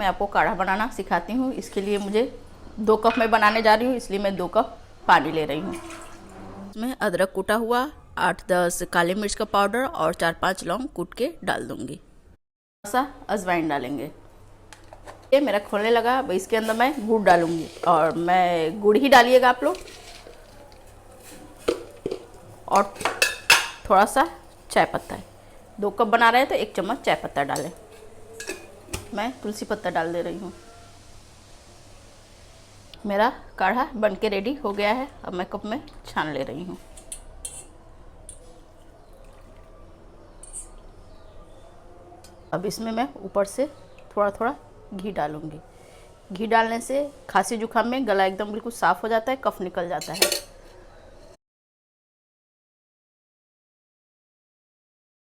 मैं आपको काढ़ा बनाना सिखाती हूँ। इसके लिए मुझे 2 कप मैं बनाने जा रही हूँ, इसलिए मैं 2 कप पानी ले रही हूँ। इसमें अदरक कूटा हुआ, 8-10 काली मिर्च का पाउडर और 4-5 लौंग कूट के डाल दूँगी। थोड़ा सा अजवाइन डालेंगे। ये मेरा खोलने लगा। अब इसके अंदर मैं गुड़ डालूँगी, और मैं गुड़ ही डालिएगा आप लोग, और थोड़ा सा चाय पत्ता है। 2 कप बना रहे हैं तो 1 चम्मच चाय पत्ता डालें। मैं तुलसी पत्ता डाल दे रही हूँ। मेरा काढ़ा बन के रेडी हो गया है। अब मैं कप में छान ले रही हूँ। अब इसमें मैं ऊपर से थोड़ा थोड़ा घी डालूँगी। घी डालने से खांसी जुकाम में गला एकदम बिल्कुल साफ़ हो जाता है, कफ निकल जाता है।